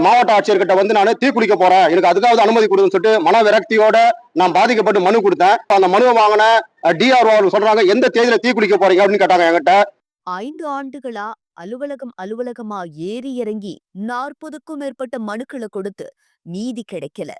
மாவட்ட ஆட்சியர்கிட்ட வந்து நான் தீக்குளிக்க போறேன், எனக்கு அதுக்காவது அனுமதி கொடுன்னு சொல்லிட்டு மன விரக்தியோட நான் பாதிக்கப்பட்டு மனு கொடுத்தேன். அந்த மனுவை வாங்கின டிஆர்ஓ சொல்றாங்க, எந்த தேதியில தீக்குளிக்க போறீங்க அப்படின்னு கேட்டாங்க என்கிட்ட. 5 ஆண்டுகளா அலுவலகமா ஏறி இறங்கி 40க்கும் மேற்பட்ட மனுக்கள கொடுத்து நீதி கிடைக்கல.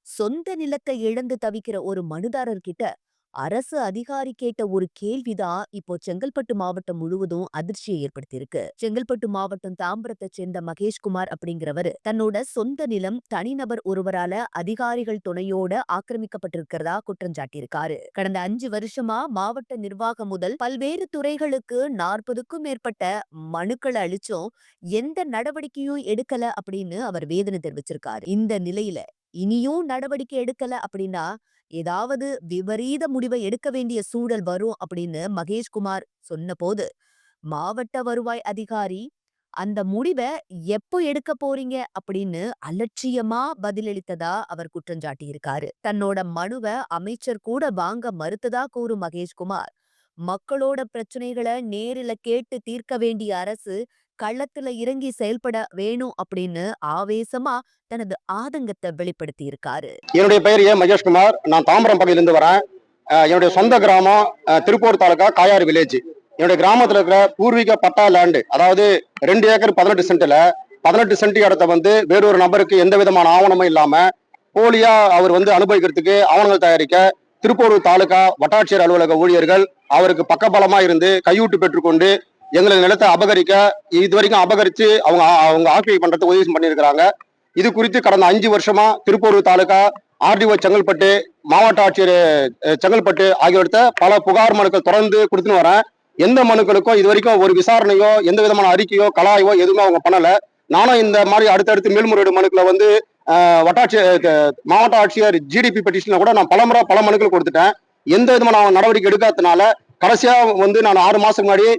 சொந்த நிலத்தை இழந்து தவிக்கிற ஒரு மனுதாரர் கிட்ட அரசு அதிகாரி கேட்ட ஒரு கேள்விதான் இப்போ செங்கல்பட்டு மாவட்டம் முழுவதும் அதிர்ச்சியை ஏற்படுத்தியிருக்கு. செங்கல்பட்டு மாவட்டம் தாம்பரத்தை சேர்ந்த மகேஷ்குமார் அப்படிங்கிறவரு தன்னோட சொந்த நிலம் தனிநபர் ஒருவரால அதிகாரிகள் துணையோட ஆக்கிரமிக்கப்பட்டிருக்கிறதா குற்றம் சாட்டியிருக்காரு. கடந்த 5 வருஷமா மாவட்ட நிர்வாகம் முதல் பல்வேறு துறைகளுக்கு 40க்கும் மேற்பட்ட மனுக்களை அளிச்சும் எந்த நடவடிக்கையும் எடுக்கல அப்படின்னு அவர் வேதனை தெரிவிச்சிருக்காரு. இந்த நிலையில இனியும் நடவடிக்கை எடுக்கல அப்படின்னா ஏதாவது விபரீத முடிவை எடுக்க வேண்டிய சூழல் வரும் அப்படின்னு மகேஷ்குமார் சொன்னபோது, மாவட்ட வருவாய் அதிகாரி அந்த முடிவை எப்போ எடுக்க போறீங்க அப்படின்னு அலட்சியமா பதிலளித்ததா அவர் குற்றஞ்சாட்டியிருக்காரு. தன்னோட மனுவ அமைச்சர் கூட வாங்க மறுத்ததா கூறும் மகேஷ்குமார், மக்களோட பிரச்சனைகளை நேரில கேட்டு தீர்க்க வேண்டிய அரசு களத்துல இறங்கி செயல்பட வேணும் அப்படின்னு ஆவேசமா தனது ஆதங்கத்தை வெளிப்படுத்தி இருக்காரு. என்னுடைய பெயர் மகேஷ்குமார். நான் தாம்பரம் பகுதியிலிருந்து வரேன். என்னுடைய சொந்த கிராமம் திருப்பூர் தாலுகா காயாறு வில்லேஜ். என்னுடைய கிராமத்துல இருக்கிற பூர்வீக பட்டா லேண்டு, அதாவது 2 ஏக்கர் 18 சென்ட்ல 18 சென்ட் இடத்த வந்து வேறொரு நபருக்கு எந்த விதமான ஆவணமும் இல்லாம போலியா அவர் வந்து அனுபவிக்கிறதுக்கு ஆவணங்கள் தயாரிக்க திருப்பூர் தாலுகா வட்டாட்சியர் அலுவலக ஊழியர்கள் அவருக்கு பக்கபலமா இருந்து கையூட்டு பெற்றுக்கொண்டு எங்களது நிலத்தை அபகரிக்க இது வரைக்கும் அபகரிச்சு அவங்க ஆக்கிரமி பண்றதுக்கு உதவி பண்ணியிருக்கிறாங்க. இது குறித்து கடந்த 5 வருஷமா திருப்பூர் தாலுகா ஆர்டிஓ செங்கல்பட்டு, மாவட்ட ஆட்சியர் செங்கல்பட்டு ஆகியோர்த்த பல புகார் மனுக்கள் தொடர்ந்து கொடுத்துன்னு வரேன். எந்த மனுக்களுக்கும் இது வரைக்கும் ஒரு விசாரணையோ எந்த விதமான அறிக்கையோ கலாயோ எதுவுமே அவங்க பண்ணல. நானும் இந்த மாதிரி அடுத்தடுத்து மேல்முறையீடு மனுக்களை வந்து மாவட்ட ஆட்சியர் ஜிடிபி பெட்டிஷன்ல கூட நான் பல மனுக்கள் கொடுத்துட்டேன். எந்த விதமான நடவடிக்கை எடுக்காதனால கடைசியா வந்து நான் 6 மாசத்துக்கு முன்னாடி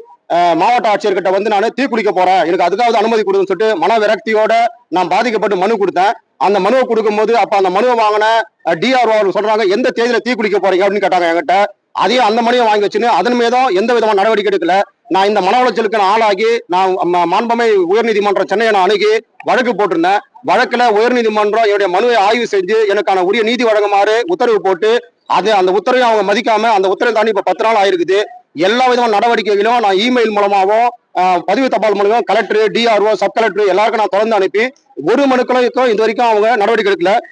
மாவட்ட ஆட்சியர்கிட்ட வந்து நான் தீக்குளிக்க போறேன், எனக்கு அதுக்காவது அனுமதி கொடுன்னு சொல்லிட்டு மன விரக்தியோட நான் பாதிக்கப்பட்டு மனு கொடுத்தேன். அந்த மனுவை கொடுக்கும்போது அப்ப அந்த மனுவை வாங்கின டிஆர்ஓ சொல்றாங்க, எந்த தேதியில தீக்குளிக்க போறீங்க அப்படின்னு கேட்டாங்க என்கிட்ட. அதையும் அந்த மனுவை வாங்கி வச்சுன்னு அதன் மீதும் எந்த விதமான நடவடிக்கை எடுக்கல. நான் இந்த மன உளைச்சலுக்கு நான் ஆளாகி நான் மாண்புமை உயர்நீதிமன்றம் சென்னையை நான் அணுகி வழக்கு போட்டிருந்தேன். வழக்குல உயர்நீதிமன்றம் என்னுடைய மனுவை ஆய்வு செஞ்சு எனக்கான உரிய நீதி வழங்குமாறு உத்தரவு போட்டு அந்த உத்தரவையும் அவங்க மதிக்காம அந்த உத்தரவை தாண்டி இப்ப 10 நாள் ஆயிருக்குது. எல்லா விதமான நடவடிக்கைகளும் நான் இமெயில் மூலமாகவும் பதிவு தபால் மூலமும் கலெக்டர், டிஆர்ஓ, சப் கலெக்டர் எல்லாருக்கும் நான் தொடர்ந்து அனுப்பி ஒரு மனுக்களுக்கும் இது வரைக்கும் அவங்க நடவடிக்கை எடுக்கல.